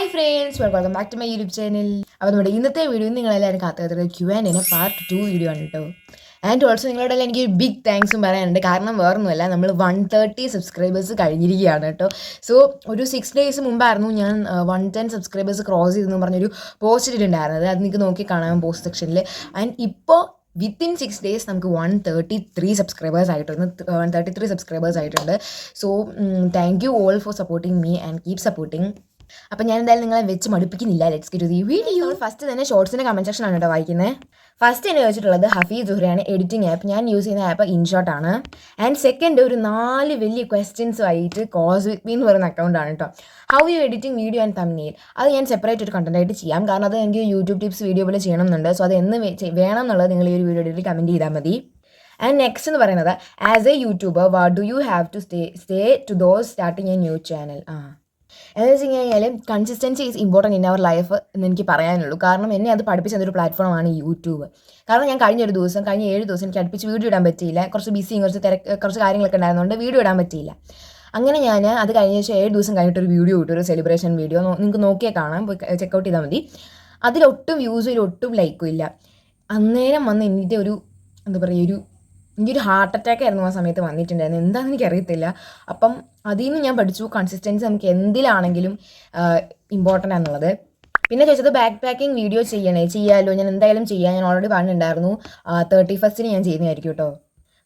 Hi friends, welcome back to my YouTube channel. അപ്പോൾ നമ്മുടെ ഇന്നത്തെ വീഡിയോ നിങ്ങളെല്ലാവരും കാത്തിരുന്നത് Q&A പാർട്ട് 2 വീഡിയോ ആണ് കേട്ടോ. ആൻഡ് ഓൾസോ നിങ്ങളോടെല്ലാം എനിക്ക് ഒരു ബിഗ് താങ്ക്സും പറയാനുണ്ട്. കാരണം വേറൊന്നുമല്ല, നമ്മൾ 130 സബ്സ്ക്രൈബേഴ്സ് കഴിഞ്ഞിരിക്കുകയാണ് കേട്ടോ. സോ ഒരു 6 ഡേയ്സ് മുമ്പായിരുന്നു ഞാൻ 110 സബ്സ്ക്രൈബേഴ്സ് ക്രോസ് ചെയ്തെന്ന് പറഞ്ഞൊരു പോസ്റ്റ് ഇട്ടിട്ടുണ്ടായിരുന്നത്. അത് നിങ്ങൾക്ക് നോക്കി കാണാം പോസ്റ്റ് സെക്ഷനിൽ. ആൻഡ് ഇപ്പോൾ വിത്തിൻ 6 ഡേയ്സ് നമുക്ക് 133 സബ്സ്ക്രൈബേഴ്സ് ആയിട്ടുണ്ട്. 133 സബ്സ്ക്രൈബേഴ്സ് ആയിട്ടുണ്ട്. So thank you all for supporting me and keep supporting. അപ്പം ഞാൻ എന്തായാലും നിങ്ങളെ വെച്ച് മടുപ്പിക്കുന്നില്ല. Let's get to the video. First തന്നെ ഷോർട്സിൻ്റെ കമൻറ്റ് സെക്ഷൻ ആണ് കേട്ടോ വായിക്കുന്നത്. ഫസ്റ്റ് എന്നെ ചോദിച്ചിട്ടുള്ളത് ഹഫീസ് സുഹ്രയാണ് എഡിറ്റിംഗ് ആപ്പ്. ഞാൻ യൂസ് ചെയ്യുന്ന ആപ്പ് ഇൻഷോട്ട് ആണ്. ആൻഡ് സെക്കൻഡ് ഒരു 4 വലിയ ക്വസ്റ്റ്യൻസ് ആയിട്ട് കോസ് വിത്ത് മീ എന്ന് പറയുന്ന അക്കൗണ്ടാണ് കേട്ടോ. How you editing video and thumbnail. അത് ഞാൻ സെപ്പറേറ്റ് ഒരു കണ്ടന്റ് ആയിട്ട് ചെയ്യാം. കാരണം അത് എനിക്ക് യൂട്യൂബ് ടിപ്സ് വീഡിയോ പോലെ ചെയ്യണം എന്നുണ്ട്. സോ അത് എന്ന് വേണം എന്നുള്ളത് നിങ്ങൾ ഈ ഒരു വീഡിയോയിൽ കമൻറ്റ് ചെയ്താൽ മതി. ആൻഡ് നെക്സ്റ്റ് എന്ന് പറയുന്നത് as a YouTuber what do you have to stay to those starting a new channel. എന്ന് വെച്ച് കഴിഞ്ഞാൽ consistency is important in our life എന്ന് എനിക്ക് പറയാനുള്ളൂ. കാരണം എന്നെ അത് പഠിപ്പിച്ചതൊരു പ്ലാറ്റ്ഫോമാണ് യൂട്യൂബ്. കാരണം ഞാൻ കഴിഞ്ഞ 7 ദിവസം എനിക്ക് അടുപ്പിച്ച് വീഡിയോ ഇടാൻ പറ്റിയില്ല. കുറച്ച് ബിസിയും കുറച്ച് കാര്യങ്ങളൊക്കെ ഉണ്ടായിരുന്നുകൊണ്ട് വീഡിയോ ഇടാൻ പറ്റിയില്ല. അങ്ങനെ ഞാൻ അത് കഴിഞ്ഞ ശേഷം 7 ദിവസം കഴിഞ്ഞിട്ടൊരു വീഡിയോ ഇട്ടു, ഒരു സെലിബ്രേഷൻ വീഡിയോ. നിങ്ങൾക്ക് നോക്കിയാൽ കാണാം, പോയി ചെക്കൗട്ട് ചെയ്താൽ മതി. അതിലൊട്ടും വ്യൂസും ഇല്ല, ഒട്ടും ലൈക്കും ഇല്ല. അന്നേരം വന്ന് എൻ്റെ എനിക്കൊരു ഹാർട്ട് അറ്റാക്ക് ആയിരുന്നു ആ സമയത്ത് വന്നിട്ടുണ്ടായിരുന്നു. എന്താണെന്ന് എനിക്കറിയത്തില്ല. അപ്പം അതിൽ നിന്ന് ഞാൻ പഠിച്ചു കൺസിസ്റ്റൻസി നമുക്ക് എന്തിലാണെങ്കിലും ഇമ്പോർട്ടൻ്റ് ആണെന്നുള്ളത്. പിന്നെ ചോദിച്ചത് ബാക്ക് പാക്കിംഗ് വീഡിയോ ചെയ്യാമല്ലോ. ഞാൻ എന്തായാലും ചെയ്യാം. ഞാൻ ഓൾറെഡി പറഞ്ഞിട്ടുണ്ടായിരുന്നു 31st ഞാൻ ചെയ്യുന്നതായിരിക്കും കേട്ടോ.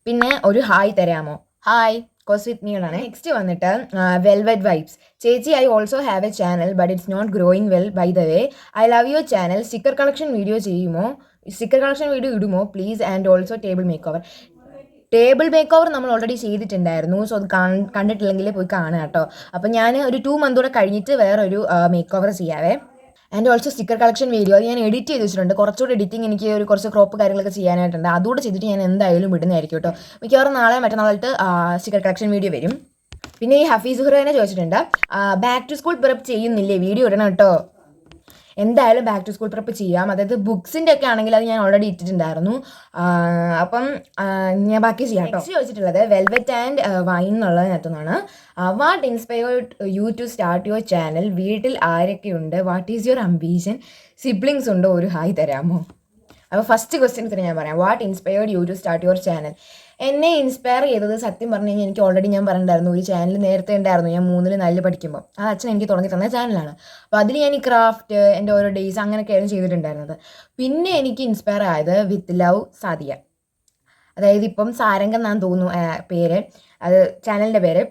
പിന്നെ ഒരു ഹായ് തരാമോ? ഹായ് കോസ് വിത്ത് മീയാണ്. നെക്സ്റ്റ് വന്നിട്ട് വെൽവെറ്റ് വൈബ്സ്. ചേച്ചി I also have a channel but it's not growing well. By the way I love your channel. Sticker collection video ഇടുമോ please? And also table make over നമ്മൾ already ചെയ്തിട്ടുണ്ടായിരുന്നു. So അത് കണ്ടിട്ടില്ലെങ്കിൽ പോയി കാണുക കേട്ടോ. അപ്പം ഞാൻ ഒരു 2 month കൂടെ കഴിഞ്ഞിട്ട് വേറൊരു മേക്ക് ഓവർ ചെയ്യാവേ. And also sticker collection video അത് ഞാൻ എഡിറ്റ് ചെയ്ത് വെച്ചിട്ടുണ്ട്. കുറച്ചുകൂടി എഡിറ്റിംഗ് എനിക്ക് കുറച്ച് ക്രോപ്പ് കാര്യങ്ങളൊക്കെ ചെയ്യാനായിട്ടുണ്ട്. അതുകൂടെ ചെയ്തിട്ട് ഞാൻ എന്തായാലും ഇടുന്നതായിരിക്കും കേട്ടോ. മിക്കവാറും നാളെ മറ്റന്നാളായിട്ട് സ്റ്റിക്കർ കളക്ഷൻ വീഡിയോ വരും. പിന്നെ ഈ ഹഫീസ് സുഹ്റേനെ ചോദിച്ചിട്ടുണ്ട് ബാക്ക് ടു സ്കൂൾ പ്രിപ്പ് ചെയ്യുന്നില്ലേ, വീഡിയോ ഇടണം കേട്ടോ. എന്തായാലും ബാക്ക് ടു സ്കൂൾ പ്രിപ്പ് ചെയ്യാം. അതായത് ബുക്സിൻ്റെ ഒക്കെ ആണെങ്കിൽ അത് ഞാൻ ഓൾറെഡി ഇട്ടിട്ടുണ്ടായിരുന്നു. അപ്പം ഞാൻ ബാക്കി ചെയ്യാം കേട്ടോ. നെക്സ്റ്റ് ചോദിച്ചിട്ടുള്ളത് വെൽവെറ്റ് ആൻഡ് വൈൻ എന്നുള്ളതിനകത്തുനിന്നാണ്. What inspired you to start your channel? വീട്ടിൽ ആരൊക്കെയുണ്ട്? What is your ambition? Siblings ഉണ്ടോ? ഒരു ഹായ് തരാമോ? അപ്പോൾ ഫസ്റ്റ് ക്വസ്റ്റ്യൻസിന് ഞാൻ പറയാം. What inspired you to start your channel? എന്നെ ഇൻസ്പയർ ചെയ്തത് സത്യം പറഞ്ഞു കഴിഞ്ഞാൽ എനിക്ക് ഓൾറെഡി ഞാൻ പറഞ്ഞിട്ടുണ്ടായിരുന്നു ഒരു ചാനൽ നേരത്തെ ഉണ്ടായിരുന്നു. ഞാൻ 3 4 പഠിക്കുമ്പോൾ ആ അച്ഛൻ എനിക്ക് തുടങ്ങി തന്ന ചാനലാണ്. അപ്പോൾ അതിൽ ഞാൻ ഈ ക്രാഫ്റ്റ് എൻ്റെ ഓരോ ഡേയ്സ് അങ്ങനെയൊക്കെയായിരുന്നു ചെയ്തിട്ടുണ്ടായിരുന്നത്. പിന്നെ എനിക്ക് ഇൻസ്പയർ ആയത് വിത്ത് ലവ് സാദിയ. അതായത് ഇപ്പം സാരംഗം എന്നാണ് തോന്നുന്നു പേര്, അത് ചാനലിൻ്റെ പേര്.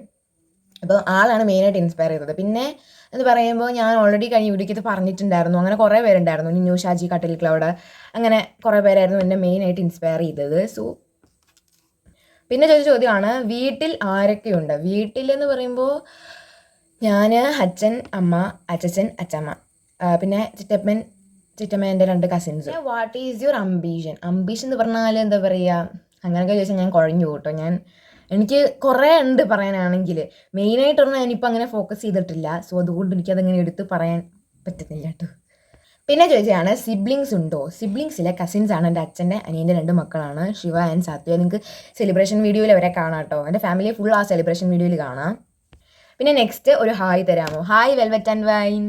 അപ്പോൾ ആളാണ് മെയിനായിട്ട് ഇൻസ്പയർ ചെയ്തത്. പിന്നെ എന്ന് പറയുമ്പോൾ ഞാൻ ഓൾറെഡി കഴിഞ്ഞ വീഡിയോക്ക് ഇത് പറഞ്ഞിട്ടുണ്ടായിരുന്നു. അങ്ങനെ കുറേ പേരുണ്ടായിരുന്നു. നിന്നു ഷാജി കട്ടിൽ ക്ലൗഡ്, അങ്ങനെ കുറേ പേരായിരുന്നു എന്നെ മെയിനായിട്ട് ഇൻസ്പയർ ചെയ്തത്. സോ പിന്നെ ചോദിച്ച ചോദ്യമാണ് വീട്ടിൽ ആരൊക്കെയുണ്ട്? എന്ന് പറയുമ്പോൾ ഞാൻ, അച്ഛൻ, അമ്മ, അച്ഛൻ, അച്ചമ്മ, പിന്നെ ചിറ്റമ്മ എൻ്റെ 2 cousins. What is your ambition എന്ന് പറഞ്ഞാൽ എന്താ പറയുക, അങ്ങനെയൊക്കെ ചോദിച്ചാൽ ഞാൻ കുഴഞ്ഞു കേട്ടോ. എനിക്ക് കുറേ ഉണ്ട് പറയാനാണെങ്കിൽ. മെയിനായിട്ടൊന്നും ഞാനിപ്പോൾ അങ്ങനെ ഫോക്കസ് ചെയ്തിട്ടില്ല. സോ അതുകൊണ്ട് എനിക്കതങ്ങനെ എടുത്ത് പറയാൻ പറ്റുന്നില്ല കേട്ടോ. പിന്നെ ചോദിച്ചതാണ് സിബ്ലിങ്സ് ഉണ്ടോ? സിബ്ലിങ്സിലെ കസിൻസ് ആണ്. എൻ്റെ അച്ഛൻ്റെ അനിയൻ്റെ 2 മക്കളാണ്, ശിവ ആൻഡ് സാത്വിക. നിങ്ങൾക്ക് സെലിബ്രേഷൻ വീഡിയോയിൽ അവരെ കാണാം കേട്ടോ. എൻ്റെ ഫാമിലി ഫുൾ ആ സെലിബ്രേഷൻ വീഡിയോയിൽ കാണാം. പിന്നെ നെക്സ്റ്റ് ഒരു ഹായ് തരാമോ? Hi velvet and wine.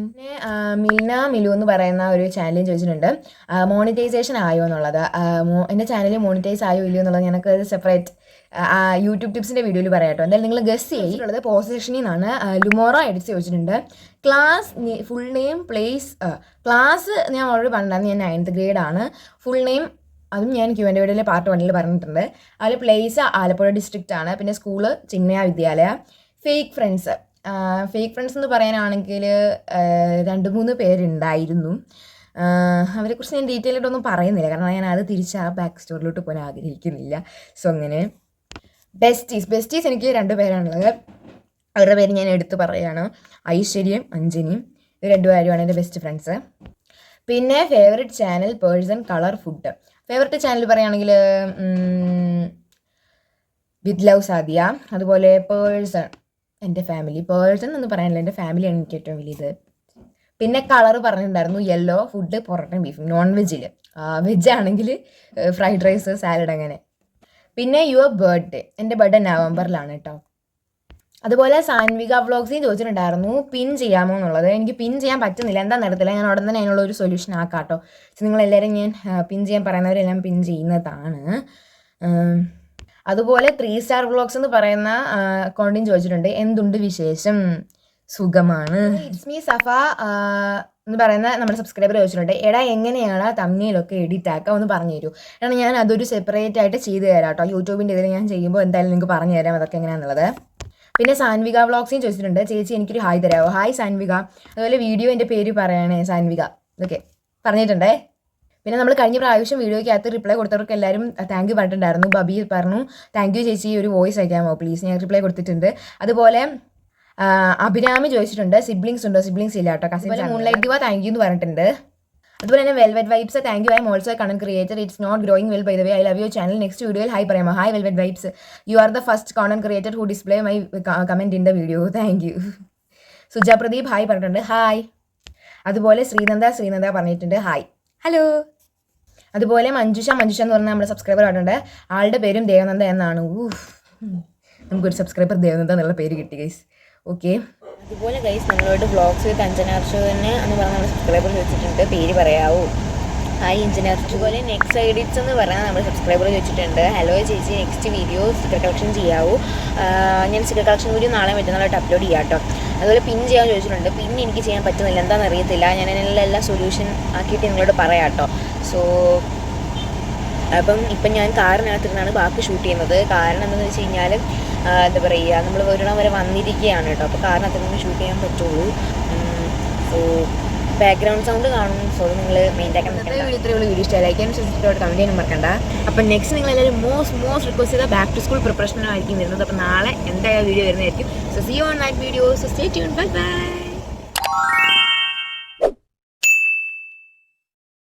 പിന്നെ മിലു എന്ന് പറയുന്ന ഒരു ചാനലും ചോദിച്ചിട്ടുണ്ട് മോണിറ്റൈസേഷൻ ആയോ എന്നുള്ളത്. എൻ്റെ ചാനൽ മോണിറ്റൈസ് ആയോ ഇല്ലയോ എന്നുള്ളത് ഞങ്ങൾക്ക് സെപ്പറേറ്റ് യൂട്യൂബ് ടിപ്സിൻ്റെ വീഡിയോയിൽ പറയാം കേട്ടോ. എന്തായാലും നിങ്ങൾ ഗസ് ചെയ്തിട്ടുള്ളത് പോസ്റ്റ് സെക്ഷനിൽ നിന്നാണ്. ലുമോറ എഡിറ്റ്സ് ചോദിച്ചിട്ടുണ്ട് class full name place. Class ഞാൻ ഓൾറെഡി പറഞ്ഞിട്ടുണ്ടായിരുന്നു, ഞാൻ 9th grade ആണ്. ഫുൾ നെയിം അതും ഞാൻ Q&A വീഡിയോയിൽ Part 1 പറഞ്ഞിട്ടുണ്ട്. അതിൽ പ്ലേസ് ആലപ്പുഴ ഡിസ്ട്രിക്റ്റ് ആണ്. പിന്നെ സ്കൂള് ചിന്മയ വിദ്യാലയ. ഫേക്ക് ഫ്രണ്ട്സ് എന്ന് പറയാനാണെങ്കിൽ 2-3 പേരുണ്ടായിരുന്നു. അവരെക്കുറിച്ച് ഞാൻ ഡീറ്റെയിൽ ആയിട്ടൊന്നും പറയുന്നില്ല, കാരണം ഞാൻ അത് തിരിച്ച് ആ ബാക്ക് സ്റ്റോറിലോട്ട് പോകാൻ ആഗ്രഹിക്കുന്നില്ല. സോ അങ്ങനെ ബെസ്റ്റീസ് എനിക്ക് 2 പേരാണുള്ളത്. അവരുടെ പേര് ഞാൻ എടുത്ത് പറയുകയാണ്, ഐശ്വര്യയും അഞ്ജനിയും. ഇത് 2 പേരുമാണ് എൻ്റെ ബെസ്റ്റ് ഫ്രണ്ട്സ്. പിന്നെ favourite channel, person, colour, food. Favourite channel പറയുകയാണെങ്കിൽ വിത്ത് ലവ് സാദിയ. അതുപോലെ പേഴ്സൺ എൻ്റെ ഫാമിലി. പേഴ്സൺ എന്ന് പറയാനില്ല, എൻ്റെ ഫാമിലിയാണ് എനിക്ക് ഏറ്റവും വലിയത്. പിന്നെ കളർ പറഞ്ഞിട്ടുണ്ടായിരുന്നു യെല്ലോ. ഫുഡ് പൊറോട്ടയും ബീഫും. നോൺ വെജിൽ. വെജ് ആണെങ്കിൽ ഫ്രൈഡ് റൈസ്, സാലഡ് അങ്ങനെ. പിന്നെ യുവർ ബർത്ത്ഡേ. എൻ്റെ ബർത്ത്ഡേ നവംബറിലാണ് കേട്ടോ. അതുപോലെ സാൻവിക വ്ളോഗ്സിൽ ചോദിച്ചിട്ടുണ്ടായിരുന്നു പിൻ ചെയ്യാമോ എന്നുള്ളത്. എനിക്ക് പിൻ ചെയ്യാൻ പറ്റുന്നില്ല, എന്താണെന്ന് അറിയത്തില്ല. ഞാൻ ഉടൻ തന്നെ അതിനുള്ള ഒരു സൊല്യൂഷൻ ആക്കാം കേട്ടോ. നിങ്ങളെല്ലാവരും ഞാൻ പിൻ ചെയ്യാൻ പറയുന്നവരെല്ലാം പിൻ ചെയ്യുന്നതാണ്. അതുപോലെ 3 സ്റ്റാർ വ്ളോഗ്സ് എന്ന് പറയുന്ന അക്കൗണ്ടിൽ ചോദിച്ചിട്ടുണ്ട് എന്തുണ്ട് വിശേഷം, സുഖമാണ്. ഇറ്റ്സ് മീ സഫ എന്ന് പറയുന്ന നമ്മുടെ സബ്സ്ക്രൈബർ ചോദിച്ചിട്ടുണ്ട് എടാ എങ്ങനെയാണ് തമ്മിലൊക്കെ എഡിറ്റ് ആക്കുക ഒന്ന് പറഞ്ഞു തരൂ. കാരണം ഞാൻ അതൊരു സെപ്പറേറ്റ് ആയിട്ട് ചെയ്ത് തരാം കേട്ടോ. യൂട്യൂബിൻ്റെ ഇതിൽ ഞാൻ ചെയ്യുമ്പോൾ എന്തായാലും നിങ്ങൾക്ക് പറഞ്ഞു തരാം അതൊക്കെ എങ്ങനെയാണെന്നുള്ളത്. പിന്നെ സാൻവിക വ്ളോഗ്സിനും ചോദിച്ചിട്ടുണ്ട് ചേച്ചി എനിക്കൊരു ഹായ് തരാമോ. ഹായ് സാൻവിക. അതുപോലെ വീഡിയോ എൻ്റെ പേര് പറയണേ സാൻവിക. ഓക്കെ പറഞ്ഞിട്ടുണ്ടേ. പിന്നെ നമ്മൾ കഴിഞ്ഞ പ്രാവശ്യം വീഡിയോയ്ക്കകത്ത് റിപ്ലൈ കൊടുത്തവർക്ക് എല്ലാവരും താങ്ക് യു പറഞ്ഞിട്ടുണ്ടായിരുന്നു. ബബി പറഞ്ഞു താങ്ക് യു ചേച്ചി, ഒരു വോയിസ് അയക്കാമോ പ്ലീസ്. ഞാൻ റിപ്ലൈ കൊടുത്തിട്ടുണ്ട്. അതുപോലെ അഭിരാമി ചോദിച്ചിട്ടുണ്ട് സിബ്ലിങ്സ് ഉണ്ടോ. സിബ്ലിങ്സ് ഇല്ല കേട്ടോ, cousins. Moonlight diva thank you എന്ന് പറഞ്ഞിട്ടുണ്ട്. അതുപോലെ തന്നെ velvet vibes thank you, I am also a content creator, it's not growing well by the way, I love your channel, next വീഡിയോയിൽ ഹായ് പറയാമോ. Hi velvet vibes, you are the first content creator who display my comment in the video, thank U. Suja Pradeep hi പറഞ്ഞിട്ടുണ്ട്, hi. അതുപോലെ ശ്രീനന്ദ പറഞ്ഞിട്ടുണ്ട് hi, hello. അതുപോലെ മഞ്ജുഷ എന്ന് പറഞ്ഞാൽ നമ്മുടെ subscriber ആയിട്ടുണ്ട്. ആളുടെ പേരും ദേവനന്ദ എന്നാണ്. നമുക്കൊരു സബ്സ്ക്രൈബർ ദേവനന്ദ എന്നുള്ള പേര് കിട്ടി ഗൈസ്. ഓക്കെ. അതുപോലെ ഗൈസ് നമ്മളോട് വ്ളോഗ്സ് വിത്ത് അഞ്ജനാർഷുവിന് എന്ന് പറഞ്ഞ നമ്മുടെ സബ്സ്ക്രൈബർ ചോദിച്ചിട്ടുണ്ട് പേര് പറയാവോ. ഹായ് ഇഞ്ചിനീയർ. അതുപോലെ നെക്സ്റ്റ് എഡിറ്റ്സ് എന്ന് പറഞ്ഞാൽ നമ്മുടെ സബ്സ്ക്രൈബർ ചോദിച്ചിട്ടുണ്ട് ഹലോ ചേച്ചി നെക്സ്റ്റ് വീഡിയോ സ്റ്റിക്കർ കളക്ഷൻ ചെയ്യാവോ. ഞാൻ സ്റ്റിക്കർ കളക്ഷൻ വീഡിയോ നാളെ മറ്റന്നാളായിട്ട് അപ്ലോഡ് ചെയ്യാം കേട്ടോ. അതുപോലെ പിൻ ചെയ്യാൻ ചോദിച്ചിട്ടുണ്ട്. പിൻ എനിക്ക് ചെയ്യാൻ പറ്റുന്നില്ല, എന്താണെന്ന് അറിയത്തില്ല. ഞാൻ അതിനെല്ലാം സൊല്യൂഷൻ ആക്കിയിട്ട് നിങ്ങളോട് പറയാം കേട്ടോ. സോ ഇപ്പം ഞാൻ കാറിനകത്തിരുന്നാണ് ബാക്കി ഷൂട്ട് ചെയ്യുന്നത്. കാരണം എന്താണെന്ന് വെച്ച് കഴിഞ്ഞാൽ എന്താ പറയുക, നമ്മൾ ഒരിടം വരെ വന്നിരിക്കുകയാണ് കേട്ടോ. അപ്പോൾ കാറിനകത്തിരുന്ന് ഷൂട്ട് ചെയ്യാൻ പറ്റുള്ളൂ. സോ ബാക്ക്ഗ്രൗണ്ട് സൗണ്ട് കാണും. സോ നിങ്ങൾ മെയിൻ ആക്കാൻ ഇത്രയുള്ള വീഡിയോ ഇഷ്ടമായി ലൈക്ക് ചെയ്യാൻ സബ്സ്ക്രൈബ് കമൻറ്റ് ചെയ്യാനും മറക്കണ്ട. അപ്പം നെക്സ്റ്റ് നിങ്ങളെല്ലാവരും മോസ്റ്റ് റിക്വസ്റ്റ് ചെയ്ത ബാക്ക് ടു സ്കൂൾ പ്രിപ്പറേഷനായിരിക്കും വരുന്നത്. അപ്പോൾ നാളെ എന്തായാലും വീഡിയോ വരുന്നതായിരിക്കും. So see you on that video. So stay tuned. Bye by.